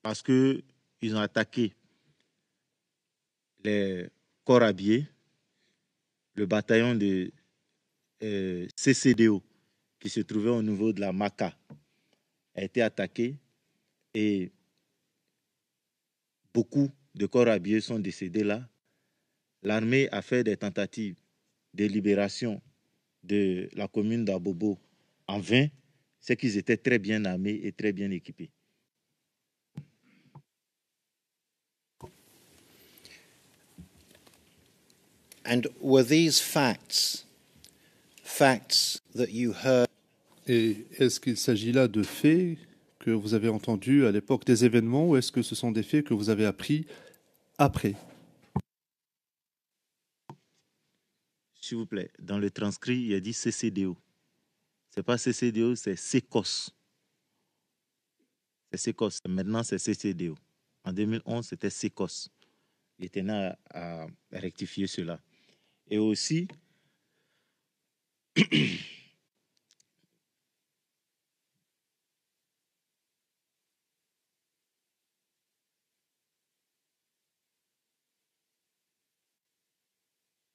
parce qu'ils ont attaqué les corps habillés, le bataillon de CCDO qui se trouvait au niveau de la Maca a été attaqué et beaucoup de corps habillés sont décédés là. L'armée a fait des tentatives de libération de la commune d'Abobo en vain, c'est qu'ils étaient très bien armés et très bien équipés. And were these facts that you heard? Et est-ce qu'il s'agit là de faits que vous avez entendus à l'époque des événements ou est-ce que ce sont des faits que vous avez appris après? S'il vous plaît, dans le transcrit, il y a dit CCDO. Ce n'est pas CCDO, c'est CECOS. C'est CECOS. Maintenant, c'est CCDO. En 2011, c'était CECOS. Il tenait à rectifier cela. Et aussi,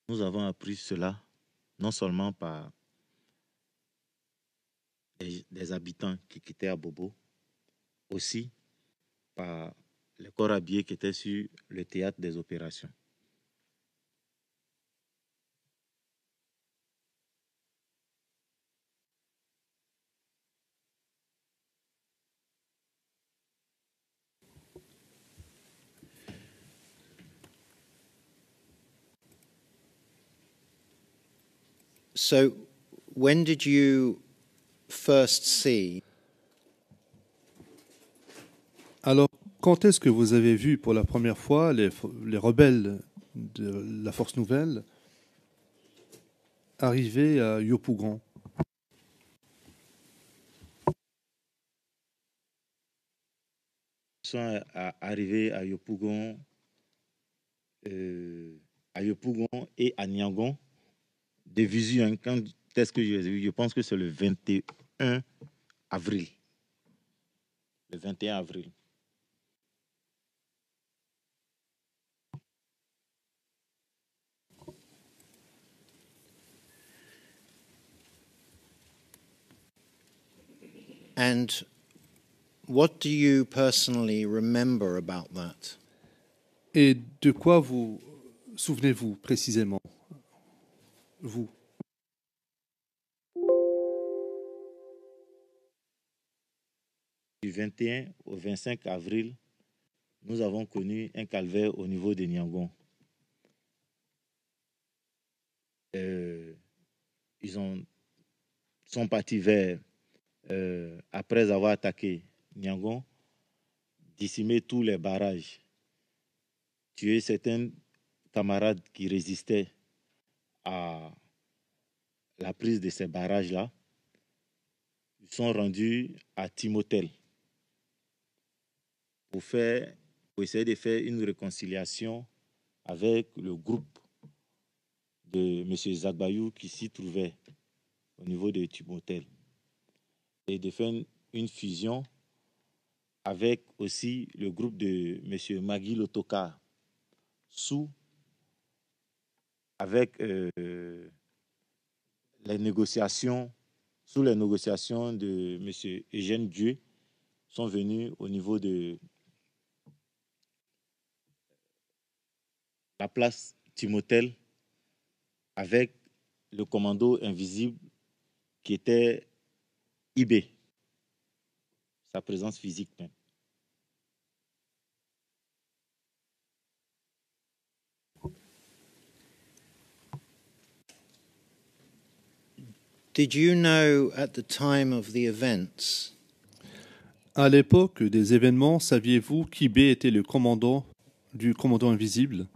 nous avons appris cela non seulement par des habitants qui quittaient Abobo, aussi par les corps habillés qui étaient sur le théâtre des opérations. So, when did you first see? Alors, quand est-ce que vous avez vu pour la première fois les rebelles de la Force Nouvelle arriver à Yopougon? Ils sont arrivés à Yopougon et à Niangon de visu. Quand est-ce que je les ai vus? Je pense que c'est le 21 avril. Le 21 avril. And what do you personally remember about that? Et de quoi vous souvenez-vous précisément, vous? Du 21 au 25 avril, nous avons connu un calvaire au niveau de Niangon. Ils sont partis vers, après avoir attaqué Niangon, décimer tous les barrages, tuer certains camarades qui résistaient à la prise de ces barrages-là. Ils sont rendus à Timotel pour essayer de faire une réconciliation avec le groupe de M. Zagbayou qui s'y trouvait au niveau de Timotel et de faire une fusion avec aussi le groupe de M. Magui Lotoka avec les négociations de M. Eugène Dieu sont venus au niveau de la place Timotel avec le commando invisible qui était IB, sa présence physique même. Did you know at the time of the events? À l'époque des événements, saviez-vous qu'Ibé était le commandant du commandant invisible?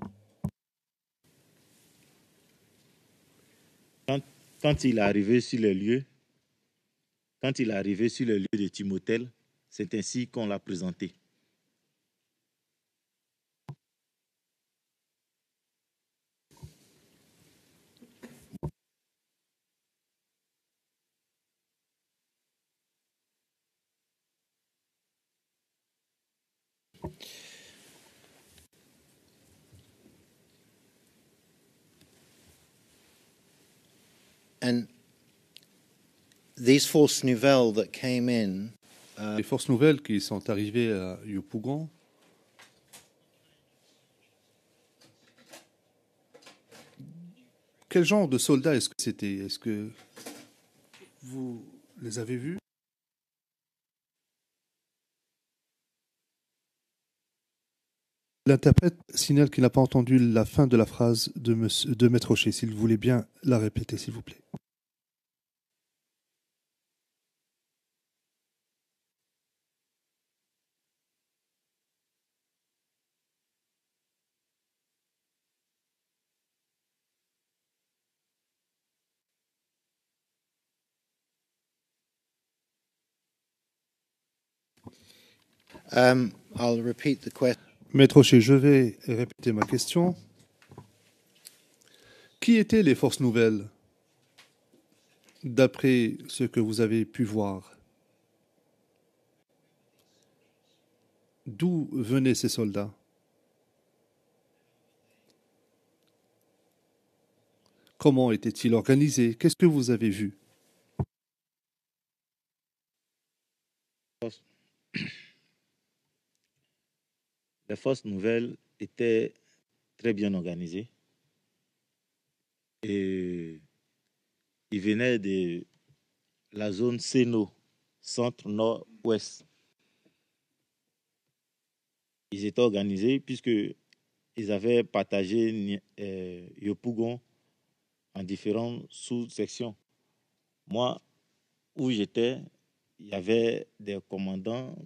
Quand il est arrivé sur les lieux, de Timotel, c'est ainsi qu'on l'a présenté. And these forces nouvelles that came in, Les forces nouvelles qui sont arrivées à Yopougon, quel genre de soldats est-ce que c'était? Est-ce que vous les avez vus? L'interprète signale qu'il n'a pas entendu la fin de la phrase de Maître Rocher. S'il voulait bien la répéter, s'il vous plaît. I'll repeat the question. Maître Rocher, je vais répéter ma question. Qui étaient les forces nouvelles, d'après ce que vous avez pu voir? D'où venaient ces soldats? Comment étaient-ils organisés? Qu'est-ce que vous avez vu? Les forces nouvelles étaient très bien organisées et ils venaient de la zone Séno, centre-nord-ouest. Ils étaient organisés puisqu'ils avaient partagé Yopougon en différentes sous-sections. Moi, où j'étais, il y avait des commandants.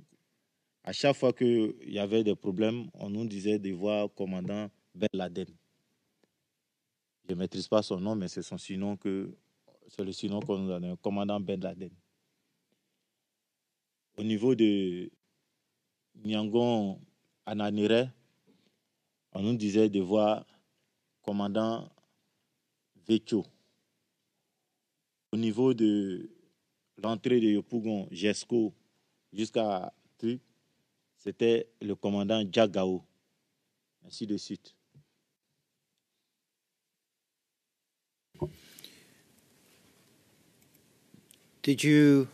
À chaque fois qu'il y avait des problèmes, on nous disait de voir commandant Ben Laden. Je ne maîtrise pas son nom, mais c'est le surnom qu'on nous a donné, commandant Ben Laden. Au niveau de Nyangon Ananire, on nous disait de voir commandant Vecho. Au niveau de l'entrée de Yopougon, Jesco, jusqu'à Truc, c'était le commandant Djagao, ainsi de suite. Did you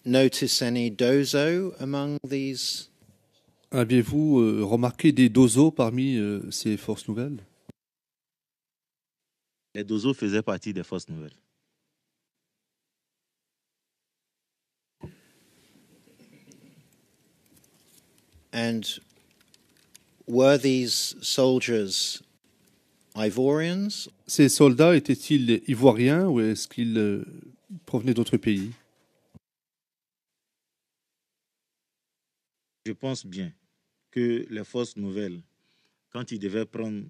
notice any dozo among these? Aviez-vous remarqué des dozos parmi ces forces nouvelles? Les dozos faisaient partie des forces nouvelles. And were these soldiers Ivorians? Ces soldats étaient-ils ivoiriens ou est-ce qu'ils provenaient d'autres pays? Je pense bien que les forces nouvelles, quand ils devaient prendre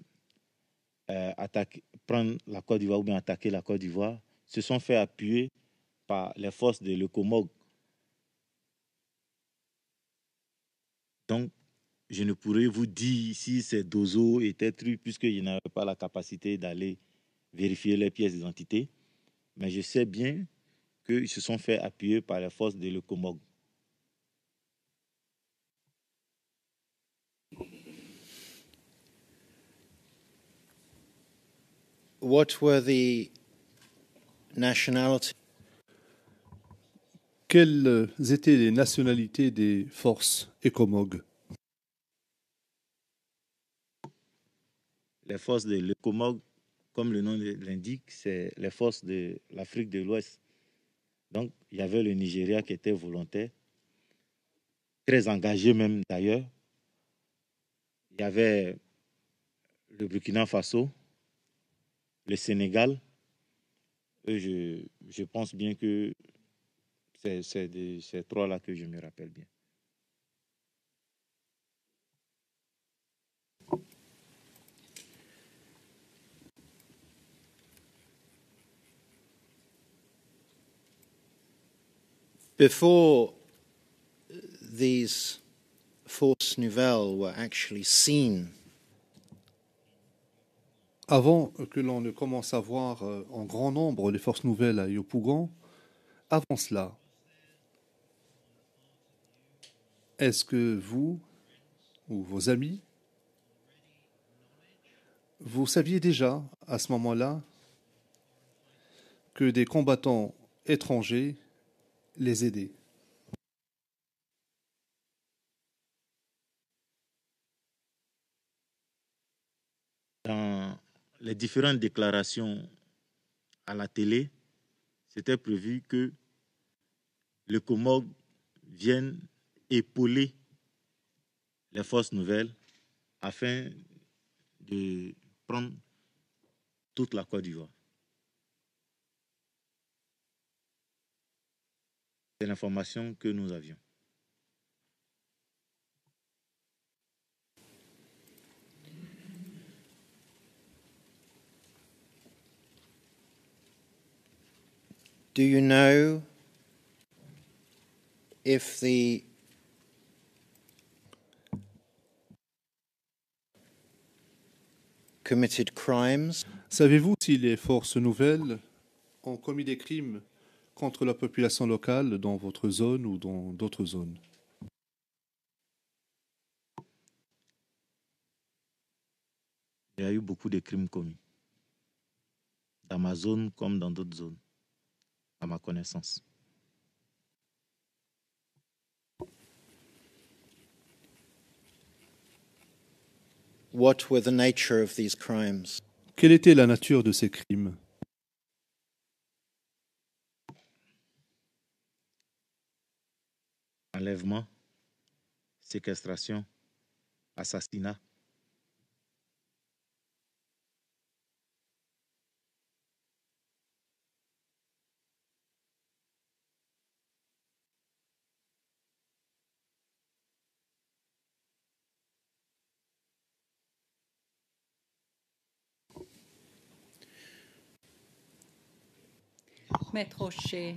la Côte d'Ivoire ou bien attaquer la Côte d'Ivoire, se sont fait appuyer par les forces de l'Ecomog. Donc, je ne pourrais vous dire si ces dozos étaient trucs, puisqu'ils n'avaient pas la capacité d'aller vérifier les pièces d'identité. Mais je sais bien qu'ils se sont fait appuyer par les forces de l'Ecomog. What were the nationalities? Quelles étaient les nationalités des forces Ecomog? Les forces de l'Ecomog, comme le nom l'indique, c'est les forces de l'Afrique de l'Ouest. Donc, il y avait le Nigeria qui était volontaire, très engagé même d'ailleurs. Il y avait le Burkina Faso, le Sénégal. Et je pense bien que c'est de ces trois-là que je me rappelle bien. Before these forces nouvelles were actually seen, Avant que l'on ne commence à voir en grand nombre les forces nouvelles à Yopougon, avant cela, est-ce que vous ou vos amis, vous saviez déjà à ce moment-là que des combattants étrangers les aidaient. Dans les différentes déclarations à la télé, c'était prévu que le Comog vienne épauler les forces nouvelles afin de prendre toute la Côte d'Ivoire. C'est l'information que nous avions. Do you know if the committed crimes? Savez-vous si les forces nouvelles ont commis des crimes contre la population locale dans votre zone ou dans d'autres zones? Il y a eu beaucoup de crimes commis, dans ma zone comme dans d'autres zones, à ma connaissance. What were the nature of these crimes? Quelle était la nature de ces crimes? Enlèvement, séquestration, assassinat. Maître Rocher,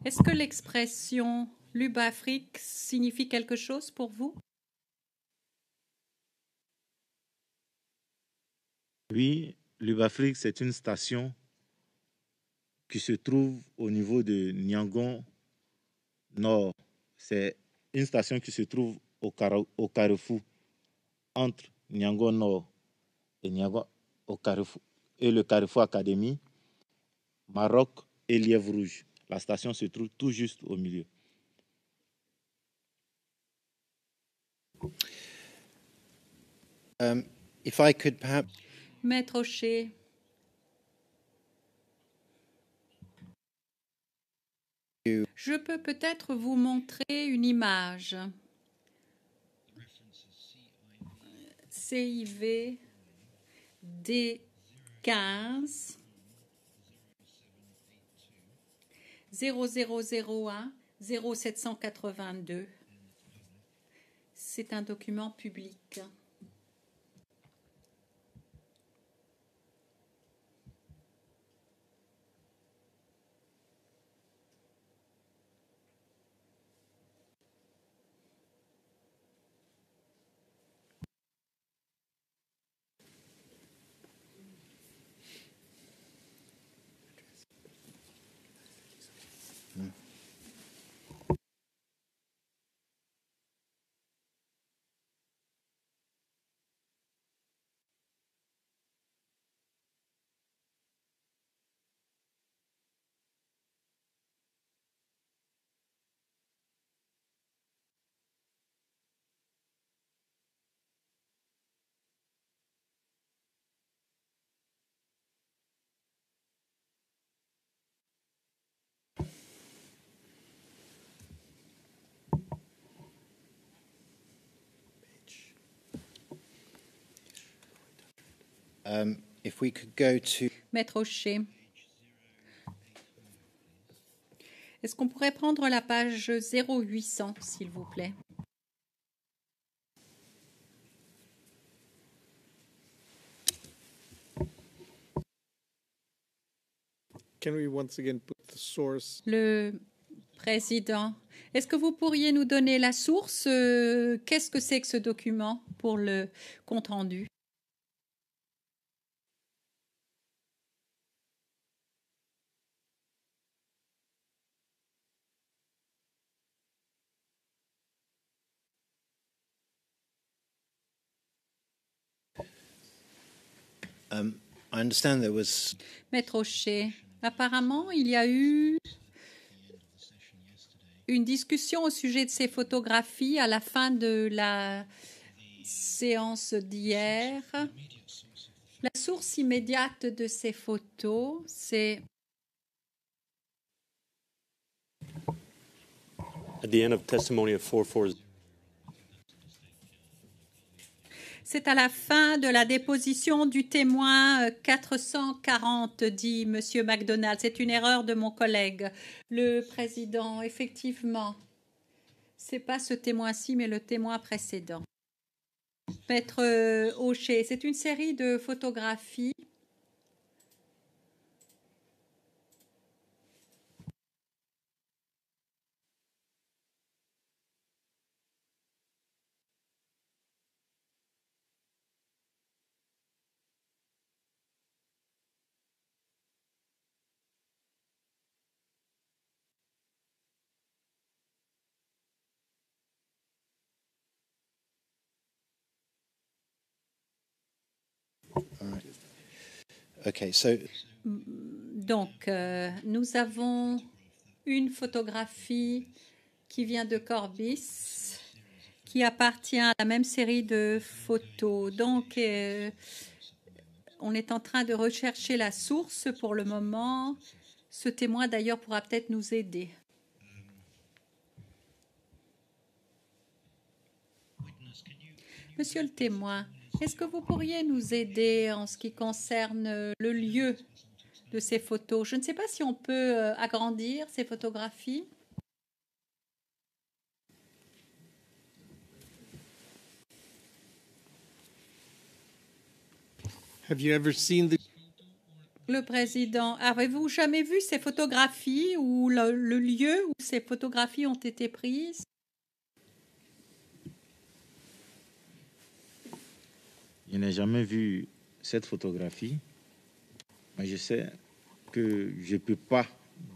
est-ce que l'expression Lubafrique signifie quelque chose pour vous? Oui, Lubafrique, c'est une station qui se trouve au niveau de Niangon Nord. C'est une station qui se trouve au carrefour entre Niangon Nord et Niangon au carrefour et le carrefour Académie, Maroc et Lièvre Rouge. La station se trouve tout juste au milieu. If I could perhaps... Maître Rocher, je peux peut-être vous montrer une image. CIV D15 0001 0782. C'est un document public. If we could go to... Maître Rocher, est-ce qu'on pourrait prendre la page 0800, s'il vous plaît? Can we once again put the source? Le président, est-ce que vous pourriez nous donner la source? Qu'est-ce que c'est que ce document pour le compte-rendu? I understand there was Maître Aucher, apparemment, il y a eu une discussion au sujet de ces photographies à la fin de la séance d'hier. La source immédiate de ces photos, c'est At the end of testimony of 440. c'est à la fin de la déposition du témoin 440, dit M. MacDonald. C'est une erreur de mon collègue. Le président, effectivement, ce n'est pas ce témoin-ci, mais le témoin précédent. Maître Aucher, c'est une série de photographies. okay. So Donc, nous avons une photographie qui vient de Corbis, qui appartient à la même série de photos. Donc, on est en train de rechercher la source pour le moment. Ce témoin, d'ailleurs, pourra peut-être nous aider. Monsieur le témoin, est-ce que vous pourriez nous aider en ce qui concerne le lieu de ces photos? Je ne sais pas si on peut agrandir ces photographies. Have you ever seen the? Le président, avez-vous jamais vu ces photographies ou le lieu où ces photographies ont été prises? Je n'ai jamais vu cette photographie, mais je sais que je ne peux pas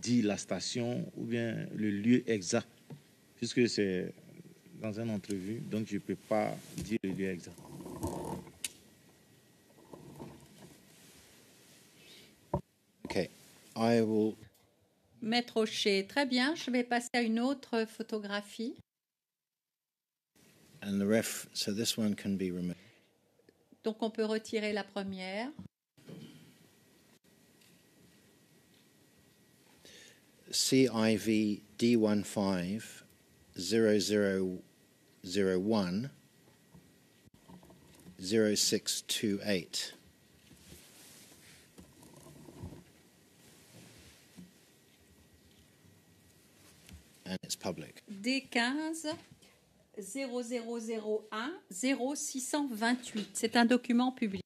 dire la station ou bien le lieu exact, puisque c'est dans une entrevue, donc je ne peux pas dire le lieu exact. okay, I will. Maître Aucher, très bien, je vais passer à une autre photographie. And so this one can be removed. Donc on peut retirer la première. CIV D15 0001 0628. And it's public. D15 0001 0628. C'est un document public.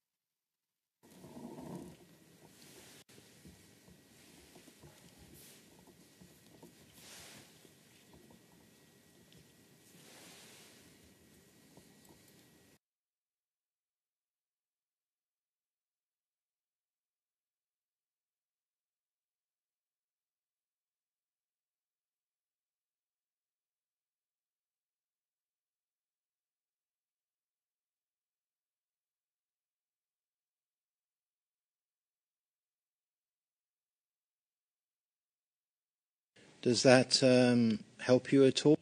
Does that help you at all?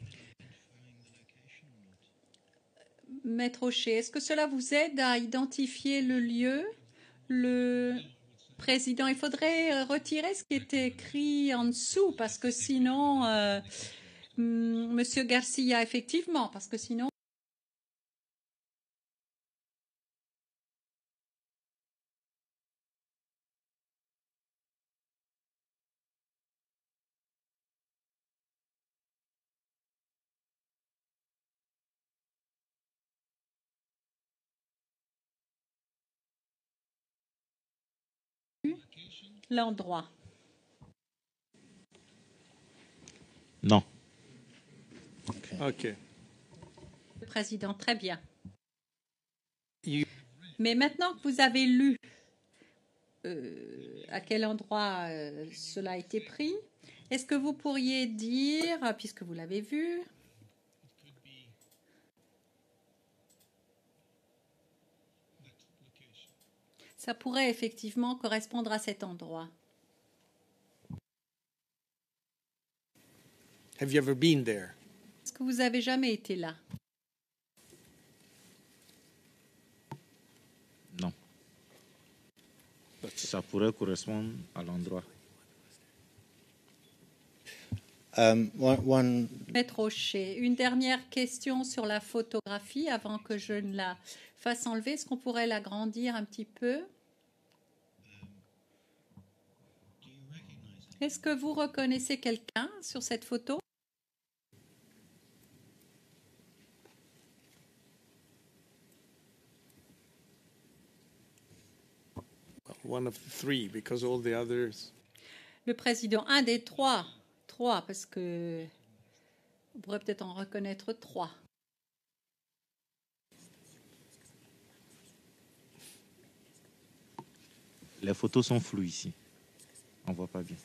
Maître Aucher, est-ce que cela vous aide à identifier le lieu? Le président, il faudrait retirer ce qui était écrit en dessous, parce que sinon, Monsieur Garcia, effectivement, parce que sinon. L'endroit. Non. Okay. Le président, très bien. You- Mais maintenant que vous avez lu à quel endroit cela a été pris, est-ce que vous pourriez dire, puisque vous l'avez vu, Ça pourrait effectivement correspondre à cet endroit. Have you ever been there? Est-ce que vous avez jamais été là? Non. Ça pourrait correspondre à l'endroit. One Maître Rocher, une dernière question sur la photographie avant que je ne la fasse enlever. Est-ce qu'on pourrait l'agrandir un petit peu? Est-ce que vous reconnaissez quelqu'un sur cette photo? One of the three, because all the others. Le président, un des trois. Trois, parce que on pourrait peut-être en reconnaître trois. Les photos sont floues ici. On ne voit pas bien.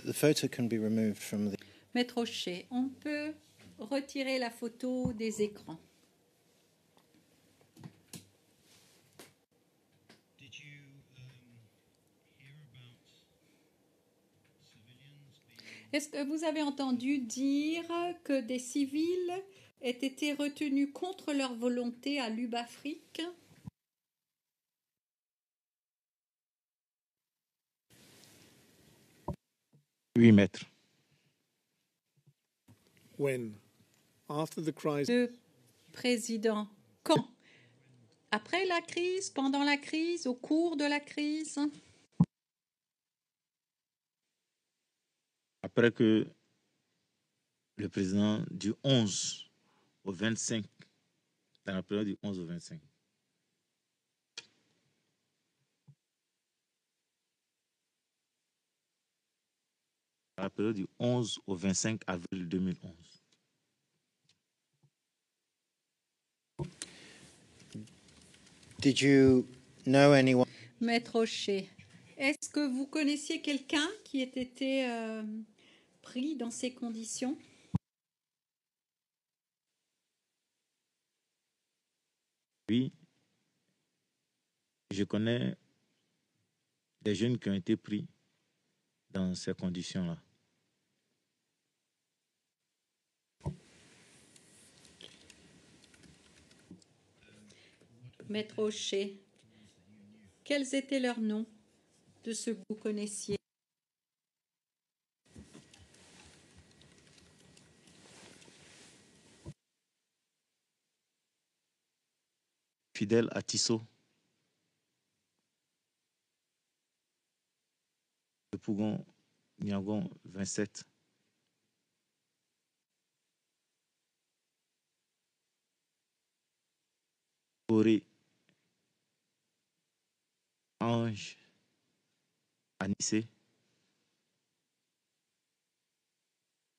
the photo can be removed from the. Maître Rocher, on peut retirer la photo des écrans. Est-ce que vous avez entendu dire que des civils aient été retenus contre leur volonté à Lubafrique? Oui, maître. When? After the crisis? Le président, quand? Après la crise, pendant la crise, au cours de la crise? Après que le président du 11 au 25, dans la période du 11 au 25. Dans la période du 11 au 25 avril 2011. Did you know anyone? Maître Rocher, est-ce que vous connaissiez quelqu'un qui ait été pris dans ces conditions? Oui, je connais des jeunes qui ont été pris dans ces conditions-là. Maître Rocher, quels étaient leurs noms de ceux que vous connaissiez? Fidèle à Tissot, le Pougon Niagon 27, Corée, Ange, Anissé,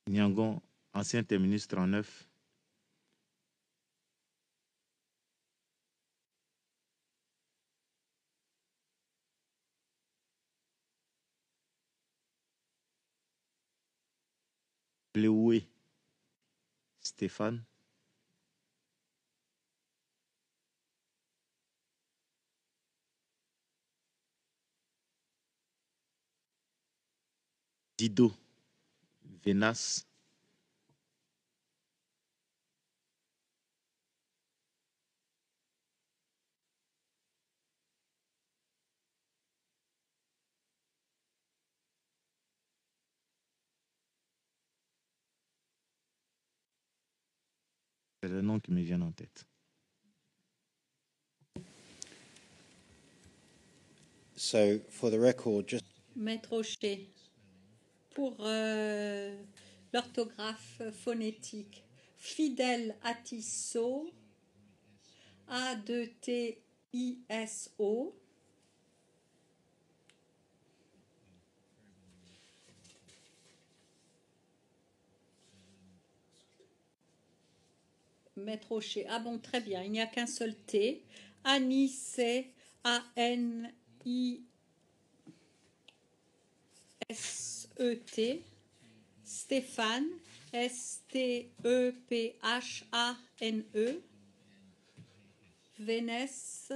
Niangon, ancien terminus 39, Léoué, Stéphane, Dido, Venas, c'est le nom qui me vient en tête. So, for the record, just Maître Rocher, pour l'orthographe phonétique, Fidèle à Tissot, A-2-T-I-S-O, Maître Rocher. Ah bon, très bien, il n'y a qu'un seul T. Annie, c'est A-N-I-S-E-T. Stéphane, S-T-E-P-H-A-N-E. Vénès,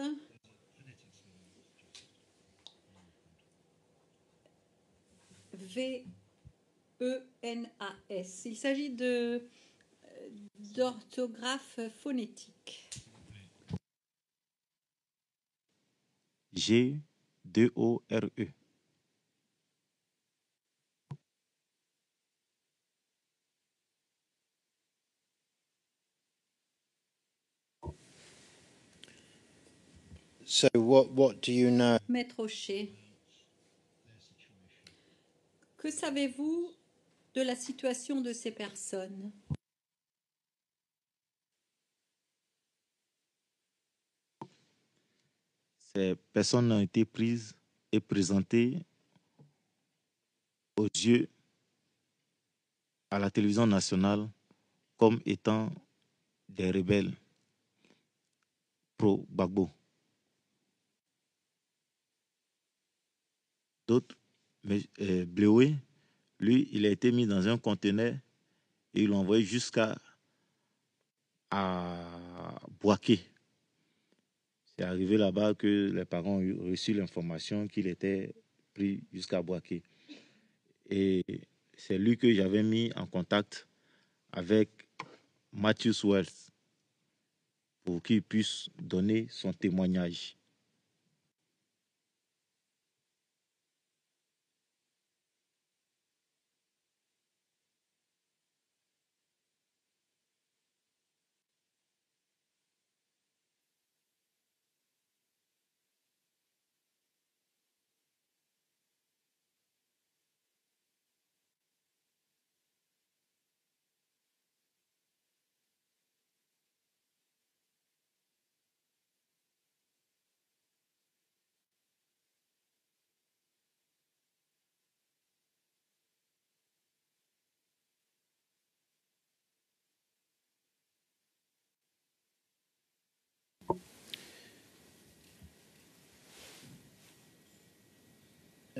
V-E-N-A-S. Il s'agit d'orthographe phonétique. G-2-O-R-E. So what do you know? Maître Rocher, que savez-vous de la situation de ces personnes? Ces personnes ont été prises et présentées aux yeux à la télévision nationale comme étant des rebelles pro-Gbagbo. D'autres, mais Bleué, lui, il a été mis dans un conteneur et ils l'ont envoyé jusqu'à Boaké. C'est arrivé là-bas que les parents ont reçu l'information qu'il était pris jusqu'à Boaké. Et c'est lui que j'avais mis en contact avec Matthews Wells pour qu'il puisse donner son témoignage.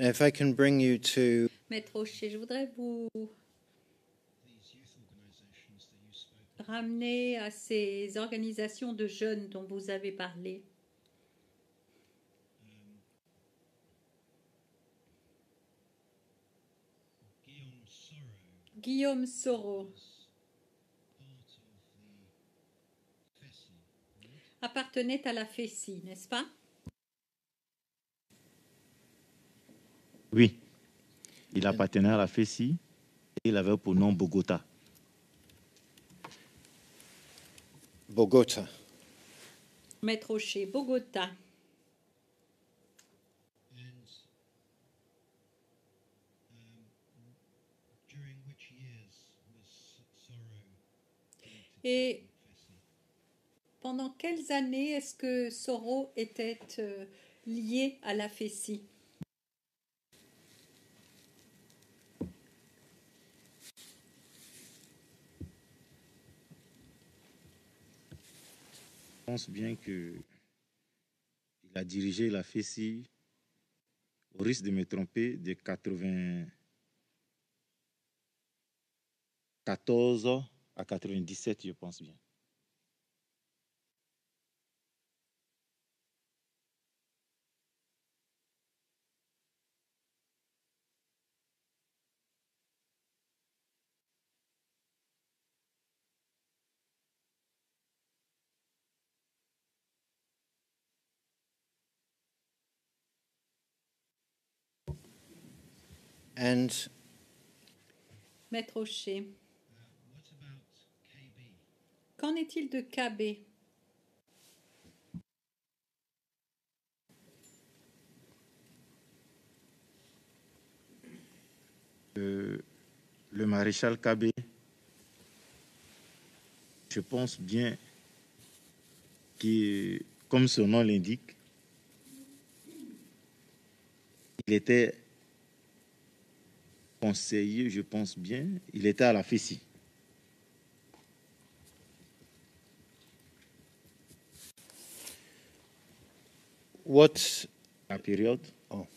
If I can bring you to Maître Rocher, je voudrais vous ramener à ces organisations de jeunes dont vous avez parlé. Guillaume Soro appartenait à la FESI, n'est-ce pas? Oui, il appartenait à la FESI et il avait pour nom Bogota. Bogota. Maître Rocher, Bogota. Et pendant quelles années est-ce que Soro était lié à la FESI? Je pense bien qu'il a dirigé la FESI, au risque de me tromper, de 94 à 97, je pense bien. And Maître Rocher. Qu'en est-il de KB? Le maréchal Kabé, je pense bien que, comme son nom l'indique, il était conseiller, je pense bien, il était à la FESI. What? La période, Oh.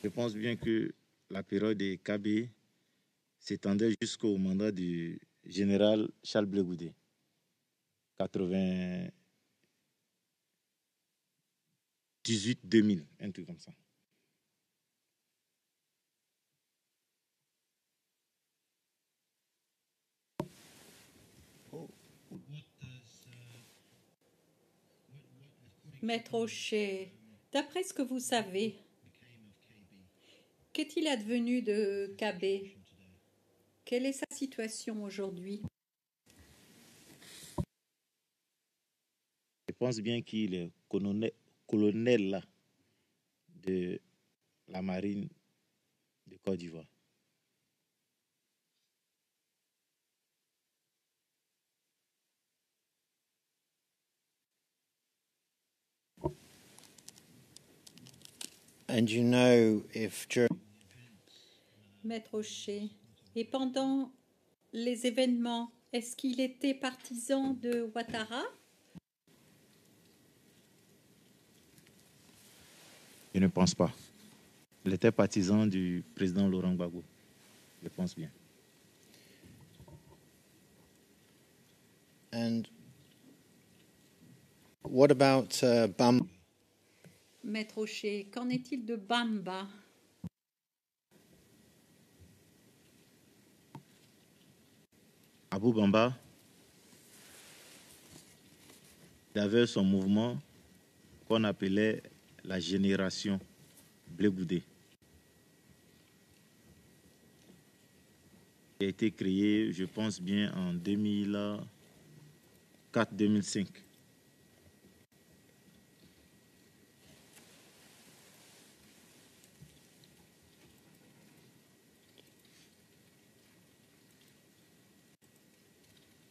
je pense bien que la période des KB s'étendait jusqu'au mandat du général Charles Blé Goudé, 98-2000, un truc comme ça. Maître Aucher, d'après ce que vous savez, qu'est-il advenu de KB? Quelle est sa situation aujourd'hui? Je pense bien qu'il est colonel là, de la marine de Côte d'Ivoire. And you know if during Maître Aucher, et pendant les événements, est-ce qu'il était partisan de Ouattara? Je ne pense pas. Il était partisan du président Laurent Gbagbo. Je pense bien. and what about Bam? Maître Aucher, qu'en est-il de Bamba? Abou Bamba, il avait son mouvement qu'on appelait la génération Blé Goudé. Il a été créé, je pense bien, en 2004-2005.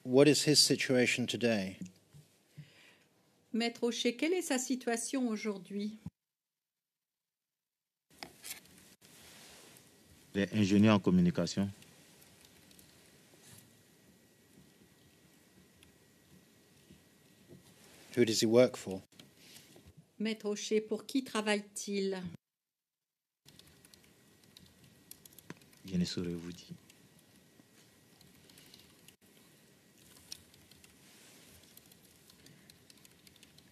What is his situation today? Maître Aucher, quelle est sa situation aujourd'hui? Il est ingénieur en communication. Who does he work for? Maître Aucher, pour qui travaille-t-il? Je ne saurais vous dire.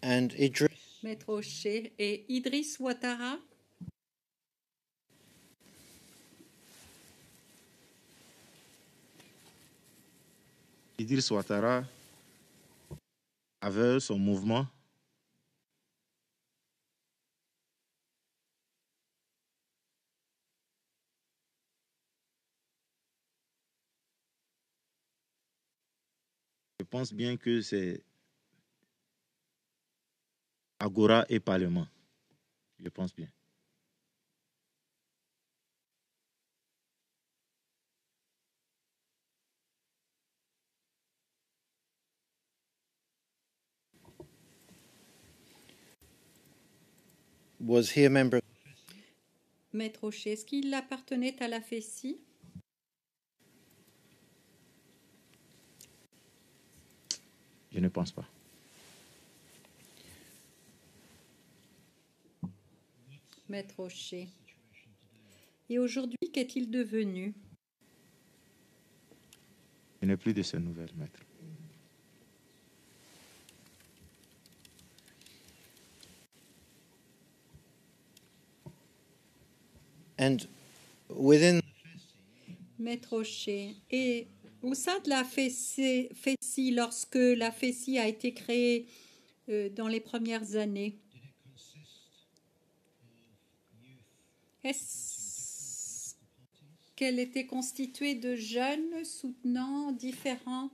And Idris, Maître Aucher et Idriss Ouattara? Idriss Ouattara avait son mouvement. Je pense bien que c'est Agora et Parlement. Je pense bien. was he a member? Maître Aucher, est-ce qu'il appartenait à la FECI? Je ne pense pas. Maître Aucher. Et aujourd'hui, qu'est-il devenu? Je n'ai plus de ces nouvelles, maître. And within Maître Aucher. Et au sein de la FECI, lorsque la FECI a été créée dans les premières années, est-ce qu'elle était constituée de jeunes soutenant différents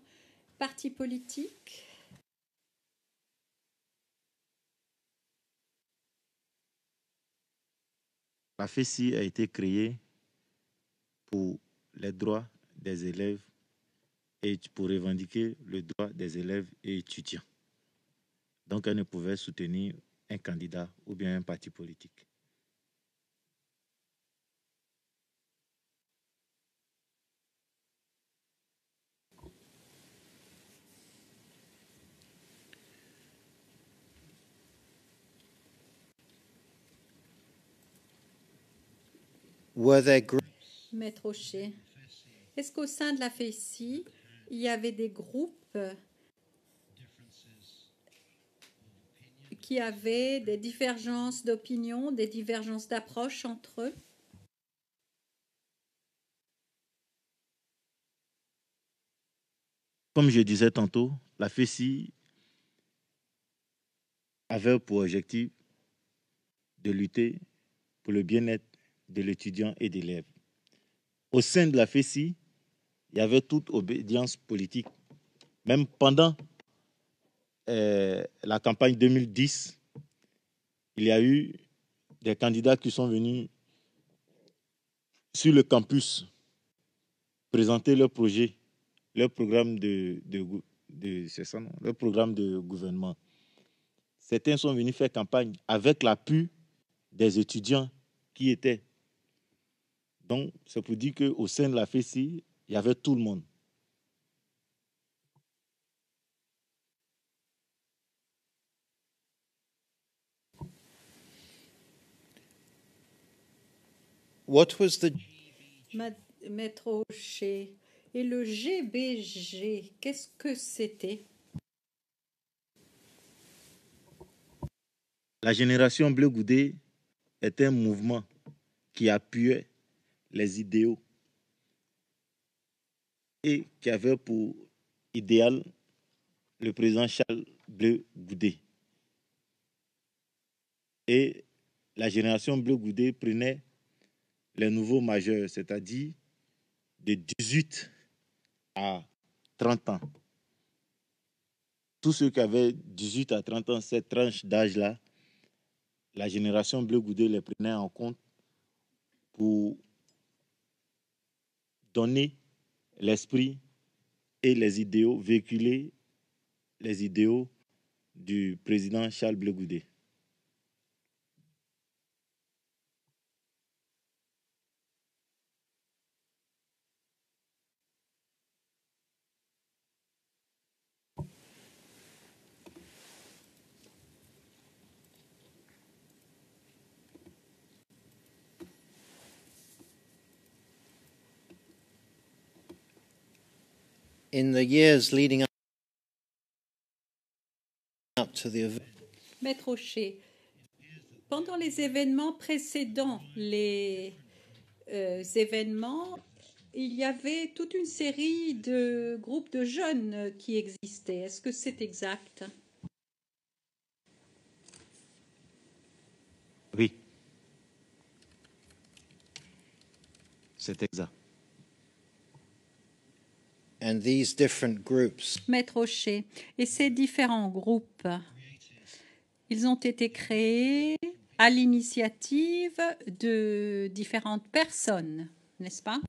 partis politiques? La FECI a été créée pour les droits des élèves et pour revendiquer le droit des élèves et étudiants. Donc, elle ne pouvait soutenir un candidat ou bien un parti politique. Were there groups Maître Rocher, est-ce qu'au sein de la FECI, il y avait des groupes qui avaient des divergences d'opinion, des divergences d'approche entre eux? Comme je disais tantôt, la FECI avait pour objectif de lutter pour le bien-être de l'étudiant et de l'élève. Au sein de la FECI, il y avait toute obédience politique. Même pendant la campagne 2010, il y a eu des candidats qui sont venus sur le campus présenter leur projet, leur programme c'est ça, non? Leur programme de gouvernement. Certains sont venus faire campagne avec l'appui des étudiants qui étaient. Donc, c'est pour dire qu'au sein de la FECI, il y avait tout le monde. what was the Maître Rocher, et le GBG, qu'est-ce que c'était? La génération Bleu Goudé est un mouvement qui appuyait les idéaux et qui avait pour idéal le président Charles Bleu Goudé. Et la génération Bleu Goudé prenait les nouveaux majeurs, c'est-à-dire de 18 à 30 ans. Tous ceux qui avaient 18 à 30 ans, cette tranche d'âge-là, la génération Bleu Goudé les prenait en compte pour donner l'esprit et les idéaux, véhiculer les idéaux du président Charles Bleu Goudé. in the years leading up to the event? Maître Rocher, pendant les événements précédents, les événements, il y avait toute une série de groupes de jeunes qui existaient. Est-ce que c'est exact? Oui, c'est exact. And these different groups, Maître Rocher, et ces différents groupes, ils ont été créés à l'initiative de différentes personnes, n'est-ce pas?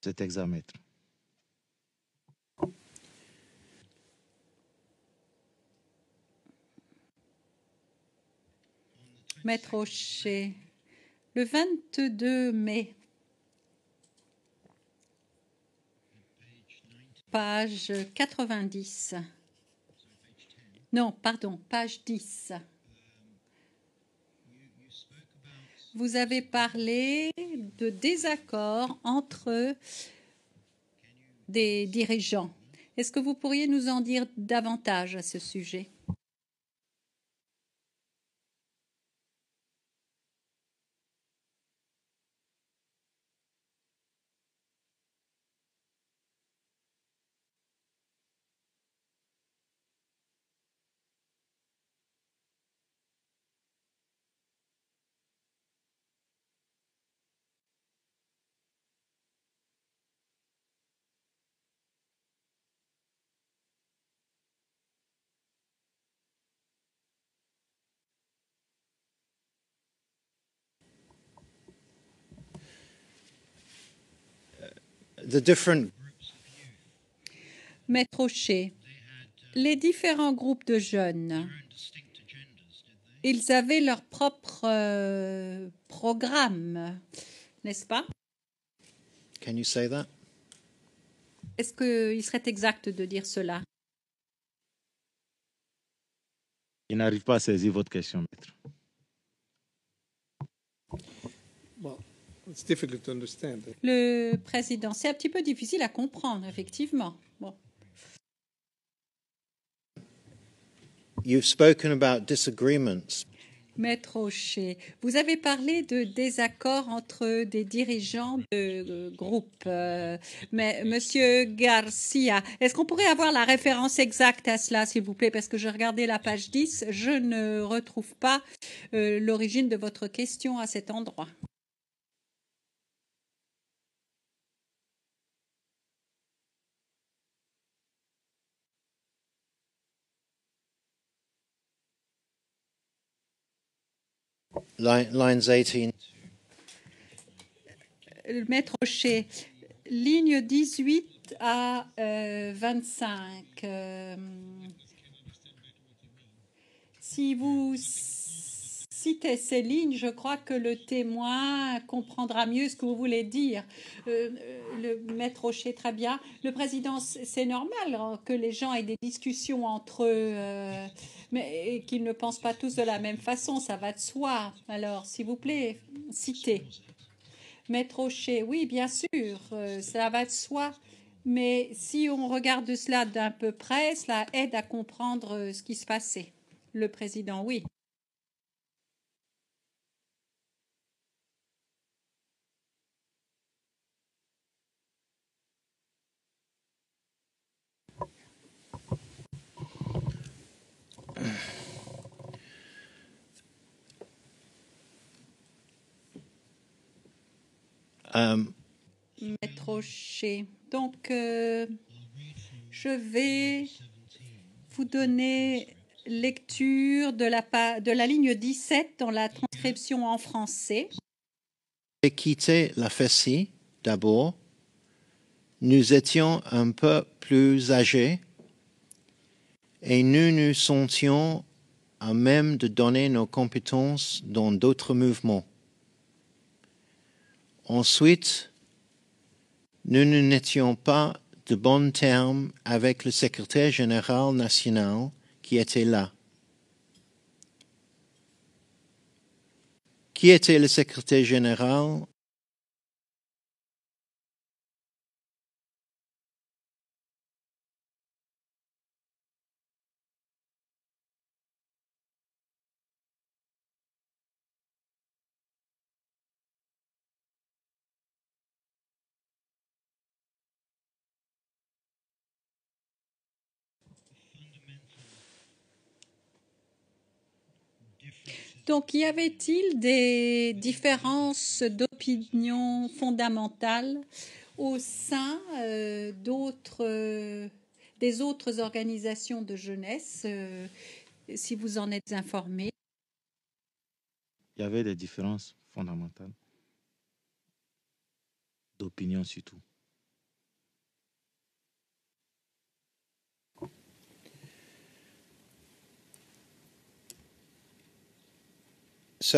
C'est exact, maître. Maître Rocher, le 22 mai, page 90. Non, pardon, page 10. Vous avez parlé de désaccords entre des dirigeants. Est-ce que vous pourriez nous en dire davantage à ce sujet? the different Maître Rocher, les différents groupes de jeunes, ils avaient leur propre programme, n'est-ce pas? can you say that? Est-ce qu'il serait exact de dire cela? Je n'arrive pas à saisir votre question, maître. Well, it's difficult to understand. Le président, c'est un petit peu difficile à comprendre, effectivement. Bon. You've spoken about disagreements. Maître Rocher, vous avez parlé de désaccords entre des dirigeants de groupes. Mais Monsieur Garcia, est-ce qu'on pourrait avoir la référence exacte à cela, s'il vous plaît? Parce que je regardais la page 10, je ne retrouve pas l'origine de votre question à cet endroit. Lines 18. Maître Rocher, ligne 18 à 25. Si vous citez ces lignes, je crois que le témoin comprendra mieux ce que vous voulez dire. Le maître Rocher, très bien. Le président, c'est normal que les gens aient des discussions entre eux, mais qu'ils ne pensent pas tous de la même façon, ça va de soi. Alors, s'il vous plaît, citez. Maître Rocher, oui, bien sûr, ça va de soi. Mais si on regarde cela d'un peu près, cela aide à comprendre ce qui se passait. Le président, oui. Maître Rocher. Donc, je vais vous donner lecture de la ligne 17 dans la transcription en français. J'ai quitté la Fessie d'abord. Nous étions un peu plus âgés et nous nous sentions à même de donner nos compétences dans d'autres mouvements. Ensuite, nous n'étions pas de bons termes avec le secrétaire général national qui était là. Qui était le secrétaire général? Donc, y avait-il des différences d'opinion fondamentales au sein des autres organisations de jeunesse, si vous en êtes informé? Il y avait des différences fondamentales d'opinion surtout. So,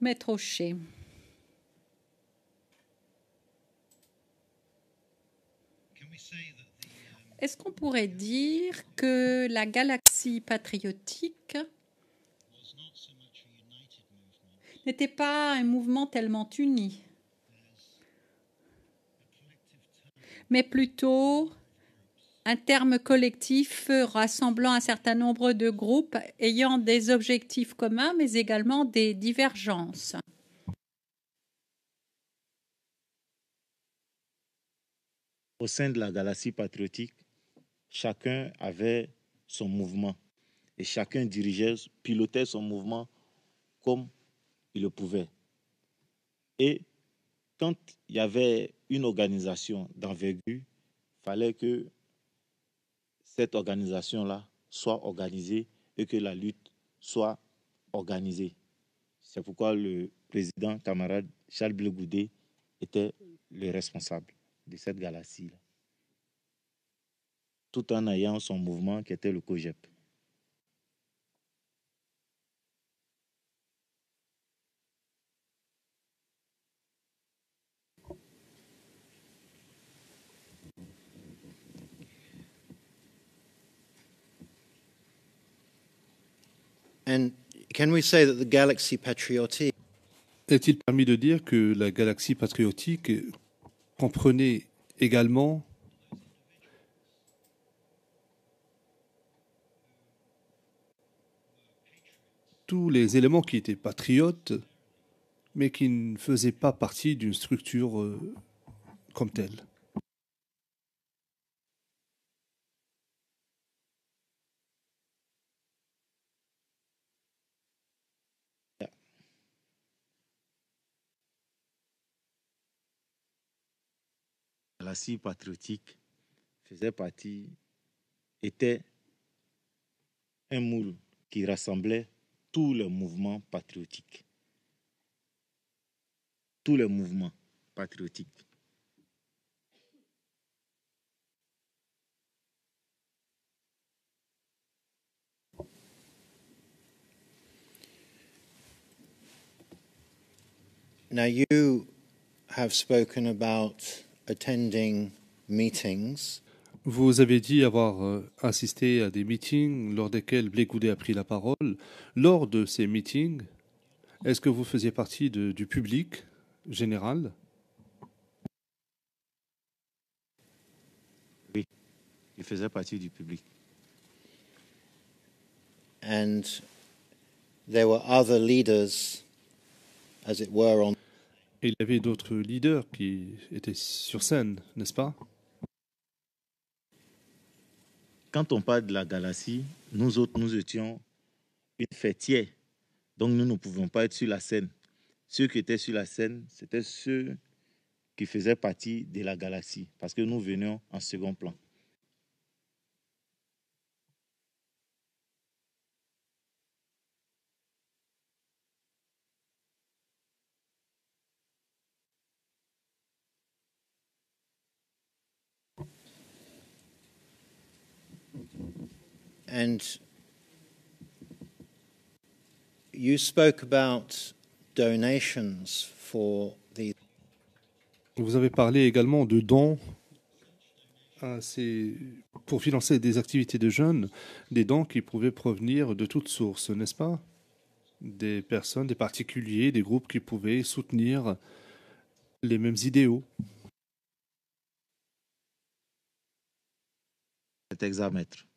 Maître Rocher. Est-ce qu'on pourrait dire que la galaxie patriotique n'était pas un mouvement tellement uni, mais plutôt un terme collectif rassemblant un certain nombre de groupes ayant des objectifs communs, mais également des divergences? Au sein de la galaxie patriotique, chacun avait son mouvement et chacun dirigeait, pilotait son mouvement comme il le pouvait. Et quand il y avait une organisation d'envergure, il fallait que cette organisation-là soit organisée et que la lutte soit organisée. C'est pourquoi le président camarade Charles Blé Goudé était le responsable de cette galaxie-là, tout en ayant son mouvement qui était le COGEP. And can we say that the Galaxy Patriotique Est-il permis de dire que la galaxie patriotique comprenait également tous les éléments qui étaient patriotes, mais qui ne faisaient pas partie d'une structure comme telle? La galaxie patriotique faisait partie, était un moule qui rassemblait tous les mouvements patriotiques. Tous les mouvements patriotiques. Now, you have spoken about attending meetings, Vous avez dit avoir assisté à des meetings lors desquels Blé Goudet a pris la parole. Lors de ces meetings, est-ce que vous faisiez partie du public général? Oui, il faisait partie du public. and there were other leaders, as it were, on. Et il y avait d'autres leaders qui étaient sur scène, n'est-ce pas? Quand on parle de la galaxie, nous autres, nous étions une fêtière. Donc, nous ne pouvions pas être sur la scène. Ceux qui étaient sur la scène, c'était ceux qui faisaient partie de la galaxie, parce que nous venions en second plan. And you spoke about donations for the. Vous avez parlé également de dons pour financer des activités de jeunes, des dons qui pouvaient provenir de toutes sources, n'est-ce pas? Des personnes, des particuliers, des groupes qui pouvaient soutenir les mêmes idéaux. C'est exact, maître.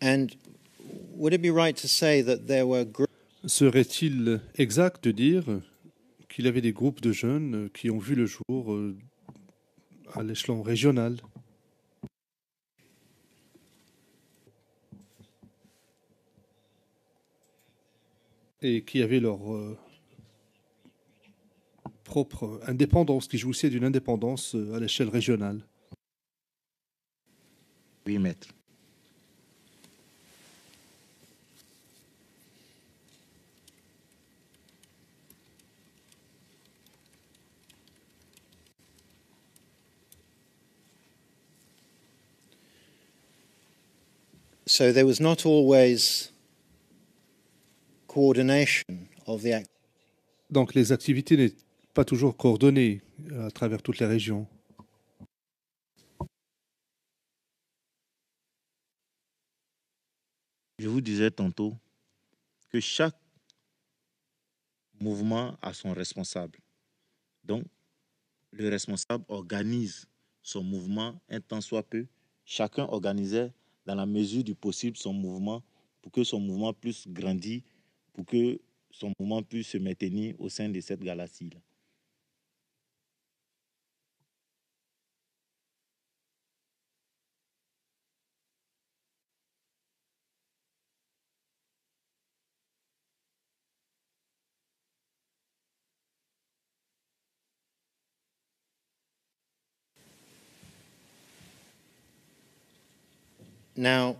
And would it be right to say that there were groups Serait-il exact de dire qu'il y avait des groupes de jeunes qui ont vu le jour à l'échelon régional? Et qui avaient leur propre indépendance, qui jouissaient d'une indépendance à l'échelle régionale? Oui, maître. so there was not always coordination of the act. Donc les activités n'étaient pas toujours coordonnées à travers toutes les régions. Je vous disais tantôt que chaque mouvement a son responsable. Donc, le responsable organise son mouvement un temps soit peu. Chacun organisait dans la mesure du possible son mouvement pour que son mouvement puisse grandir, pour que son mouvement puisse se maintenir au sein de cette galaxie-là. Now,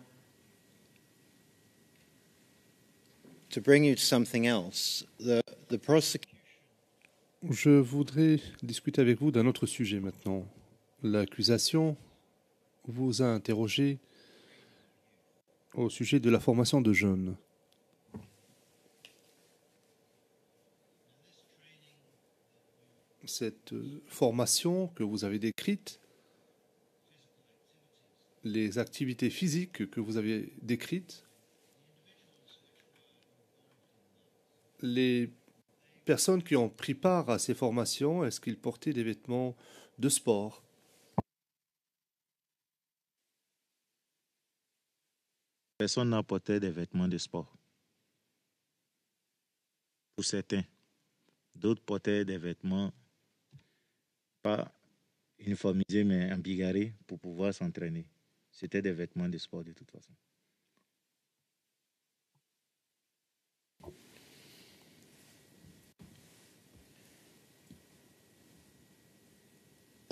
to bring you to something else, the prosecution Je voudrais discuter avec vous d'un autre sujet maintenant. L'accusation vous a interrogé au sujet de la formation de jeunes. Cette formation que vous avez décrite, les activités physiques que vous avez décrites, les personnes qui ont pris part à ces formations, est-ce qu'ils portaient des vêtements de sport? Personne n'a porté des vêtements de sport. Pour certains. D'autres portaient des vêtements pas uniformisés, mais embigarrés pour pouvoir s'entraîner. C'était des vêtements de sport de toute façon.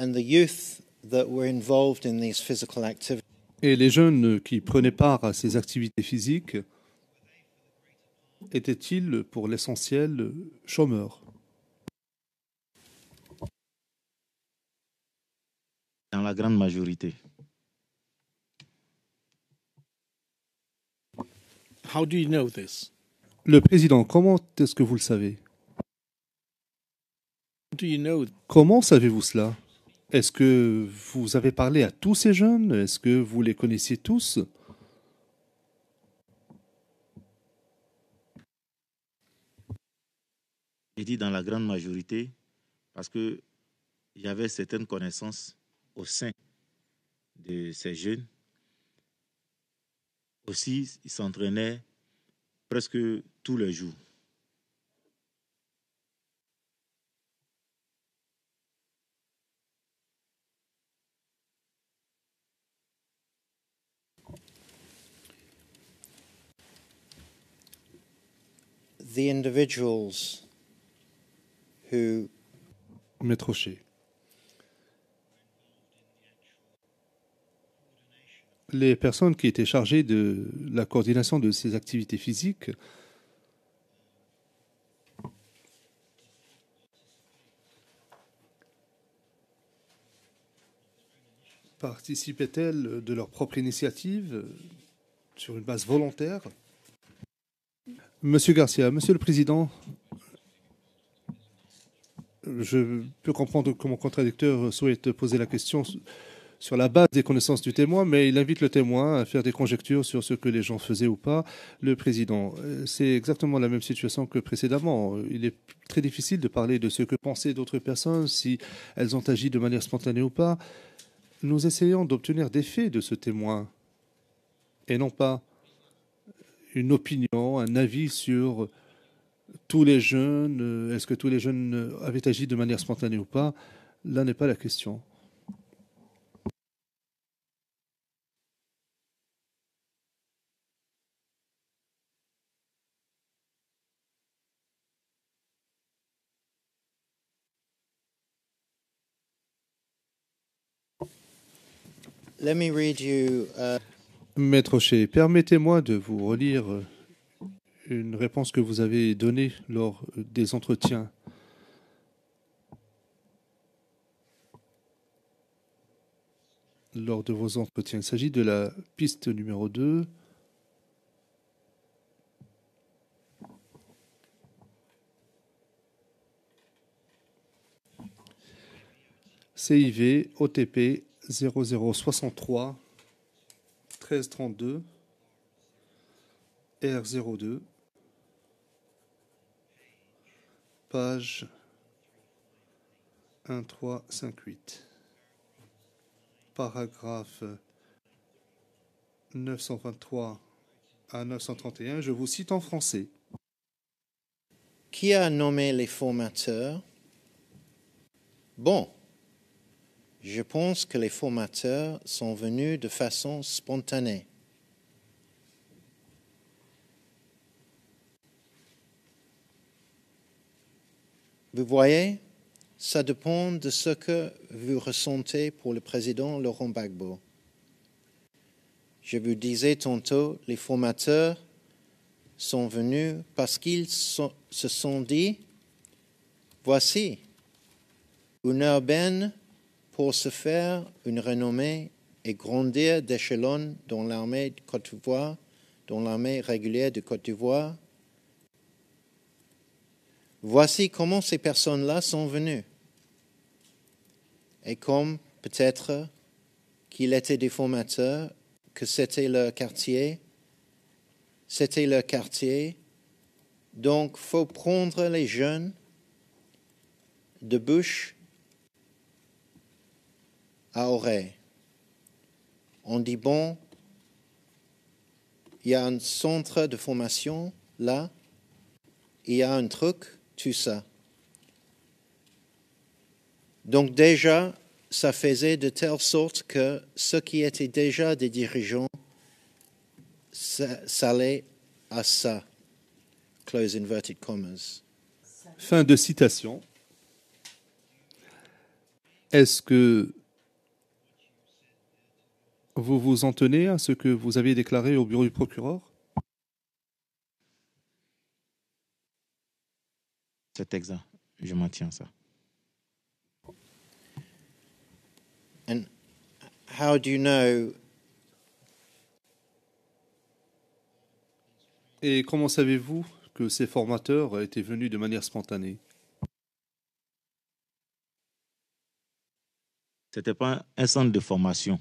And the youth that were involved in these physical activities, Et les jeunes qui prenaient part à ces activités physiques étaient-ils pour l'essentiel chômeurs? Dans la grande majorité. How do you know this? Le président, comment est-ce que vous le savez? Do you know? Comment savez-vous cela? Est-ce que vous avez parlé à tous ces jeunes? Est-ce que vous les connaissiez tous? J'ai dit dans la grande majorité parce qu'il y avait certaines connaissances au sein de ces jeunes. Aussi, ils s'entraînaient presque tous les jours. the individuals who Maître Rocher. Les personnes qui étaient chargées de la coordination de ces activités physiques participaient-elles de leur propre initiative sur une base volontaire? Monsieur Garcia, Monsieur le Président, je peux comprendre que mon contradicteur souhaite poser la question sur la base des connaissances du témoin, mais il invite le témoin à faire des conjectures sur ce que les gens faisaient ou pas. Le président, c'est exactement la même situation que précédemment. Il est très difficile de parler de ce que pensaient d'autres personnes, si elles ont agi de manière spontanée ou pas. Nous essayons d'obtenir des faits de ce témoin, et non pas une opinion, un avis sur tous les jeunes. Est-ce que tous les jeunes avaient agi de manière spontanée ou pas? Là n'est pas la question. let me read you Maître Rocher, permettez-moi de vous relire une réponse que vous avez donnée lors des entretiens. Lors de vos entretiens. Il s'agit de la piste numéro 2. CIV OTP 0063 1332 R02 page 1358 paragraphe 923 à 931, je vous cite en français. qui a nommé les formateurs? Bon, je pense que les formateurs sont venus de façon spontanée. Vous voyez, ça dépend de ce que vous ressentez pour le président Laurent Gbagbo. Je vous disais tantôt, les formateurs sont venus parce qu'ils se sont dit Voici une urbaine pour se faire une renommée et grandir d'échelon dans l'armée de Côte d'Ivoire, dans l'armée régulière de Côte d'Ivoire. Voici comment ces personnes-là sont venues. Et comme peut-être qu'il était des formateurs, que c'était leur quartier, donc il faut prendre les jeunes de bouche à oreille. On dit, bon, il y a un centre de formation là, il y a un truc, tout ça. Donc déjà, ça faisait de telle sorte que ceux qui étaient déjà des dirigeants s'allaient à ça. Close inverted commas. Fin de citation. Est-ce que vous vous en tenez à ce que vous aviez déclaré au bureau du procureur? C'est exact. Je m'en tiens à ça. And how do you know? Et comment savez-vous que ces formateurs étaient venus de manière spontanée? Ce n'était pas un centre de formation.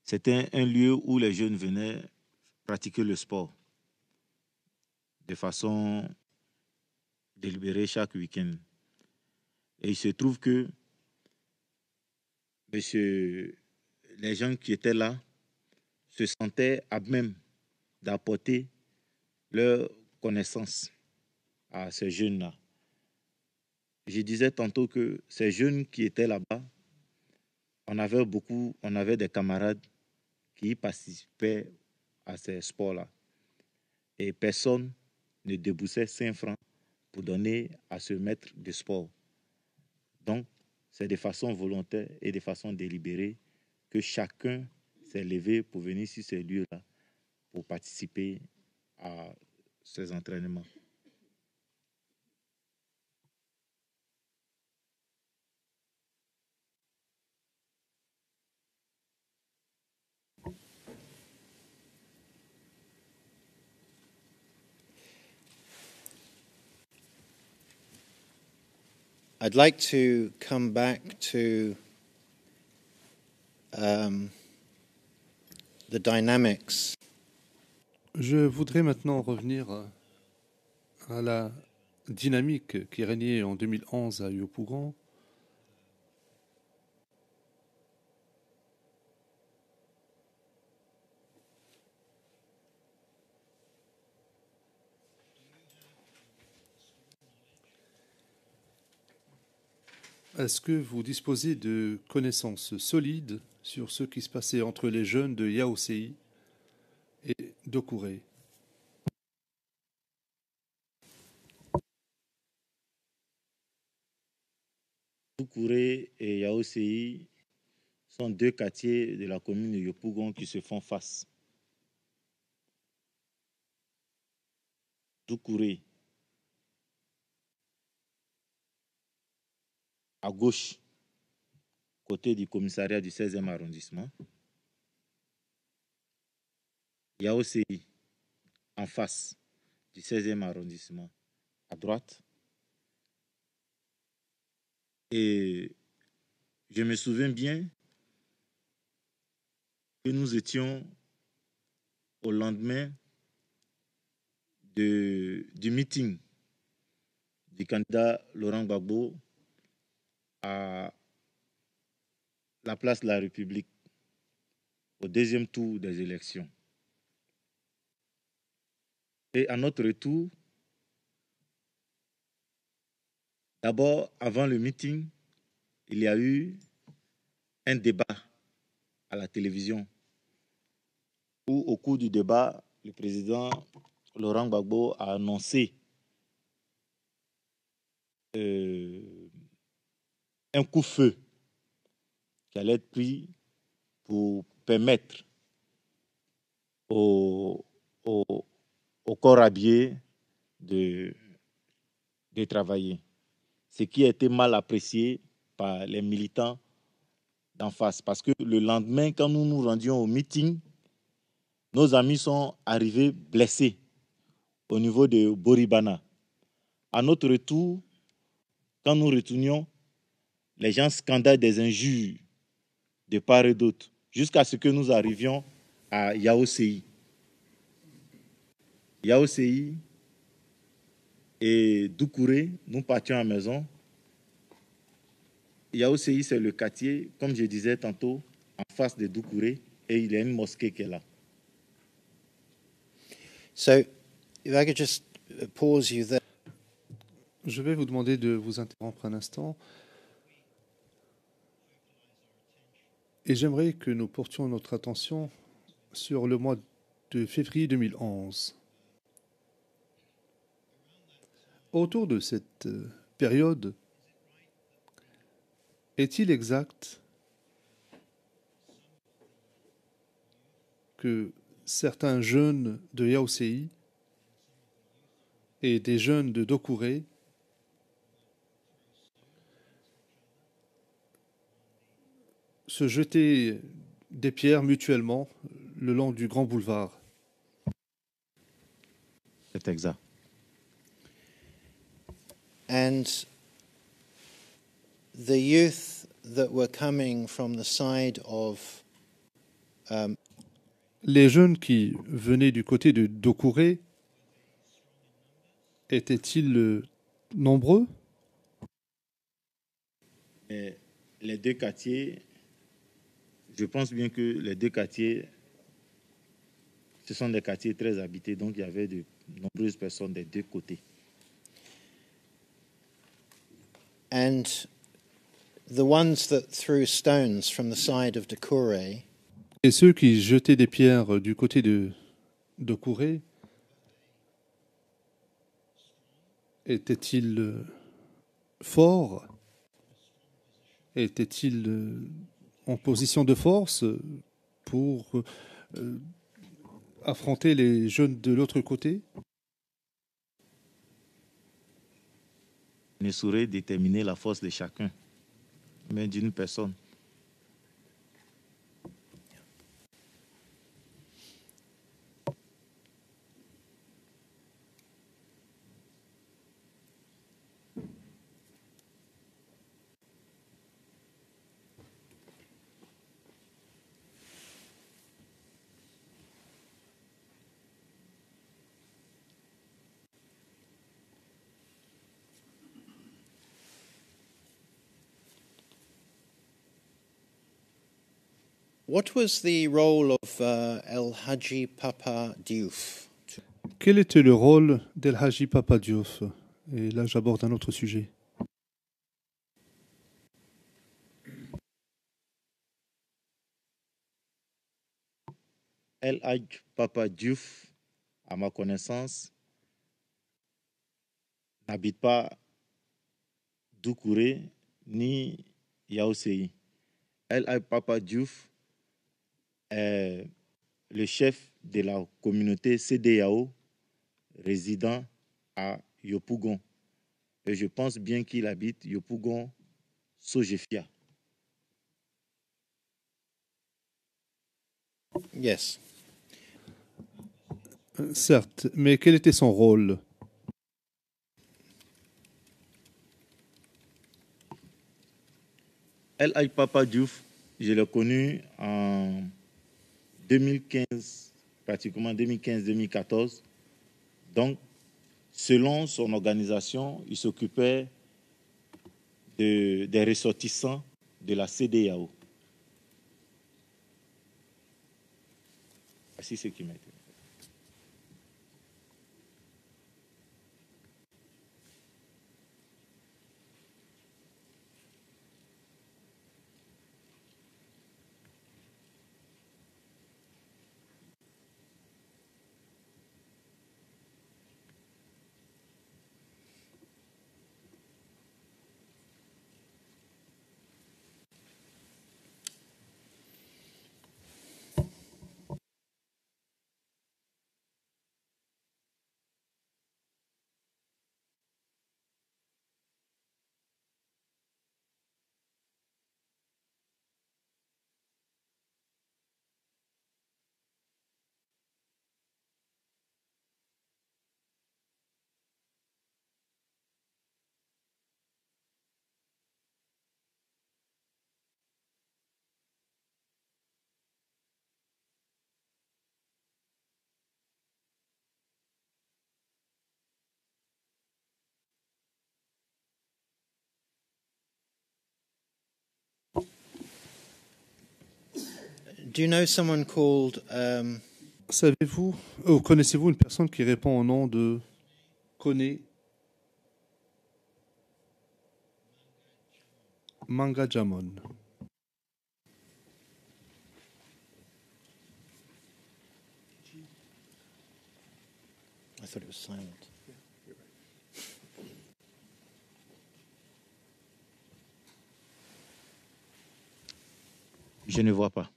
C'était un lieu où les jeunes venaient pratiquer le sport de façon délibérée chaque week-end. Et il se trouve que les gens qui étaient là se sentaient à même d'apporter leur connaissance à ces jeunes-là. Je disais tantôt que ces jeunes qui étaient là-bas, on avait des camarades qui participaient à ces sports-là. Et personne ne déboursait 5 francs pour donner à ce maître de sport. Donc, c'est de façon volontaire et de façon délibérée que chacun s'est levé pour venir sur ces lieux-là pour participer à ces entraînements. I'd like to come back to the dynamics. Je voudrais maintenant revenir à la dynamique qui régnait en 2011 à Yopougon. Est-ce que vous disposez de connaissances solides sur ce qui se passait entre les jeunes de Yaoundé et d'Okouré? Doucouré et Yaoundé sont deux quartiers de la commune de Yopougon qui se font face. Doucouré, à gauche, côté du commissariat du 16e arrondissement. Yaoundé, en face du 16e arrondissement, à droite. Et je me souviens bien que nous étions au lendemain du meeting du candidat Laurent Gbagbo à la place de la République au deuxième tour des élections. Et à notre retour, d'abord, avant le meeting, il y a eu un débat à la télévision où, au cours du débat, le président Laurent Gbagbo a annoncé un coup-feu qui allait être pris pour permettre au corps habillé de travailler. ce qui a été mal apprécié par les militants d'en face. Parce que le lendemain, quand nous nous rendions au meeting, nos amis sont arrivés blessés au niveau de Boribana. À notre retour, quand nous retournions, les gens scandaient des injures de part et d'autre, jusqu'à ce que nous arrivions à Yaoséi. Yaoséi et Doucouré, nous partions à la maison. Yaoséi, c'est le quartier, comme je disais tantôt, en face de Doucouré, et il y a une mosquée qui est là. So, if I could just pause you there. Je vais vous demander de vous interrompre un instant. Et j'aimerais que nous portions notre attention sur le mois de février 2011. Autour de cette période, est-il exact que certains jeunes de Yaoséi et des jeunes de Doucouré se jetaient des pierres mutuellement le long du grand boulevard? C'est exact. And the youth that were coming from the side of Les jeunes qui venaient du côté de Doucouré étaient-ils nombreux? Et les deux quartiers, je pense bien que les deux quartiers, ce sont des quartiers très habités, donc il y avait de nombreuses personnes des deux côtés. and the ones that threw stones from the side of Doucouré Et ceux qui jetaient des pierres du côté de Doucouré étaient-ils forts? Étaient-ils en position de force pour affronter les jeunes de l'autre côté? Je ne saurais déterminer la force de chacun, mais d'une personne. What was the role of El Hadji Papa Diouf? Quel était le rôle d'El Hadji Papa Diouf? Et là, j'aborde un autre sujet. El Hadj Papa Diouf, à ma connaissance, n'habite pas Doucouré ni Yaoséi. El Hadj Papa Diouf est le chef de la communauté CDAO résidant à Yopougon. Et je pense bien qu'il habite Yopougon, Sojefia. Yes. Certes, mais quel était son rôle? El Hadj Papa Diouf, je l'ai connu en 2015, pratiquement 2015-2014. Donc, selon son organisation, il s'occupait des ressortissants de la CEDEAO. Voici ce qui m'intéresse. Do you know someone called Savez-vous, connaissez-vous une personne qui répond au nom de Kone Mangajamon? I thought it was silent. Je ne vois pas.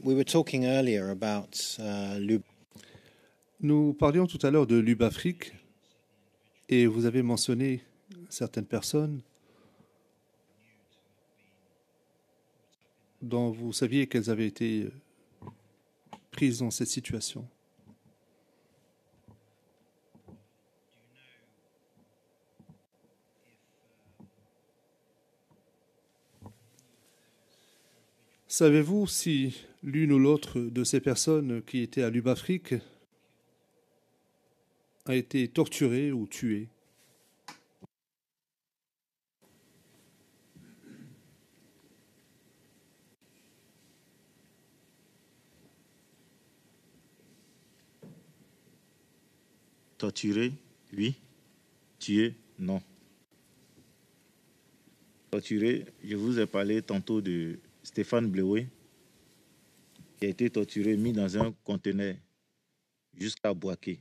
We were talking earlier about Nous parlions tout à l'heure de l'Ubafrique et vous avez mentionné certaines personnes dont vous saviez qu'elles avaient été prises dans cette situation. Savez-vous si l'une ou l'autre de ces personnes qui étaient à l'Ubafrique a été torturée ou tuée? Torturé, oui. Tué, non. Torturé, je vous ai parlé tantôt de Stéphane Bleué, qui a été torturé, mis dans un conteneur jusqu'à Boaké.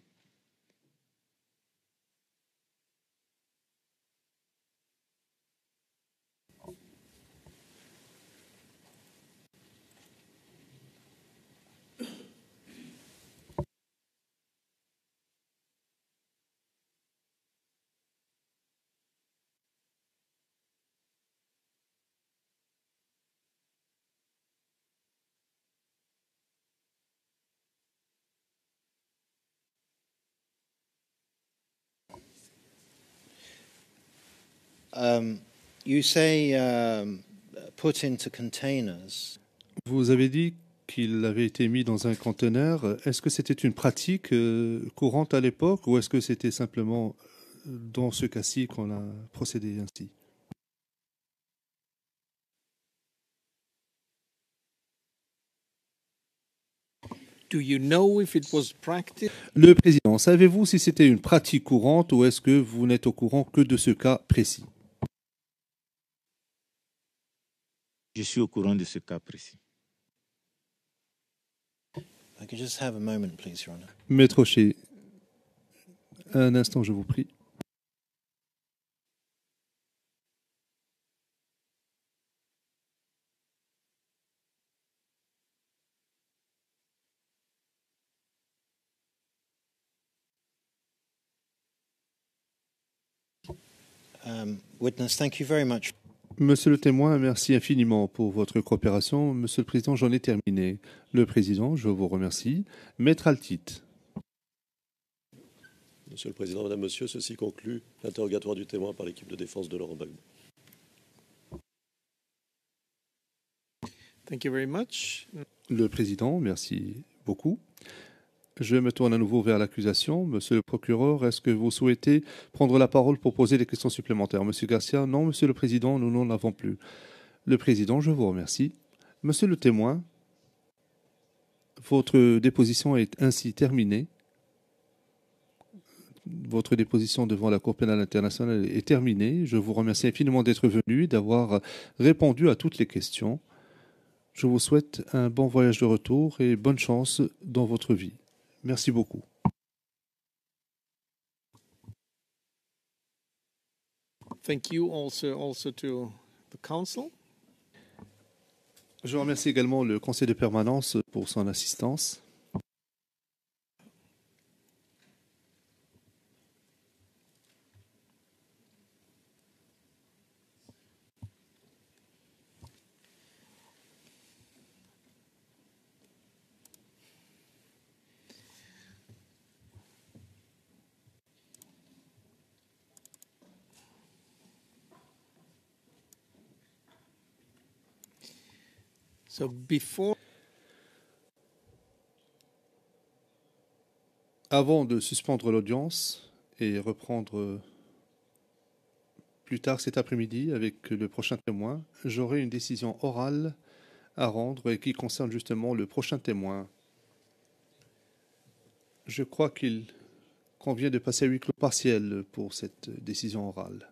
you say put into containers. Vous avez dit qu'il avait été mis dans un conteneur. Est-ce que c'était une pratique courante à l'époque ou est-ce que c'était simplement dans ce cas-ci qu'on a procédé ainsi? Do you know if it was practiced? Le président, savez-vous si c'était une pratique courante ou est-ce que vous n'êtes au courant que de ce cas précis? Je suis au courant de ce cas précis. I could just have a moment, please, Your Honor. Maître Rocher, un instant, je vous prie. Witness, thank you very much. Monsieur le témoin, merci infiniment pour votre coopération. Monsieur le Président, j'en ai terminé. Le Président, je vous remercie. Maître Altit. Monsieur le Président, Madame, Monsieur, ceci conclut l'interrogatoire du témoin par l'équipe de défense de Laurent Gbagbo. Thank you very much. Le Président, merci beaucoup. Je me tourne à nouveau vers l'accusation. Monsieur le procureur, est-ce que vous souhaitez prendre la parole pour poser des questions supplémentaires? Monsieur Garcia, non, Monsieur le Président, nous n'en avons plus. Le Président, je vous remercie. Monsieur le témoin, votre déposition est ainsi terminée. Votre déposition devant la Cour pénale internationale est terminée. Je vous remercie infiniment d'être venu et d'avoir répondu à toutes les questions. Je vous souhaite un bon voyage de retour et bonne chance dans votre vie. Merci beaucoup. Thank you also to the council. Je remercie également le Conseil de permanence pour son assistance. So before Avant de suspendre l'audience et reprendre plus tard cet après-midi avec le prochain témoin, j'aurai une décision orale à rendre et qui concerne justement le prochain témoin. Je crois qu'il convient de passer à huis clos partiel pour cette décision orale.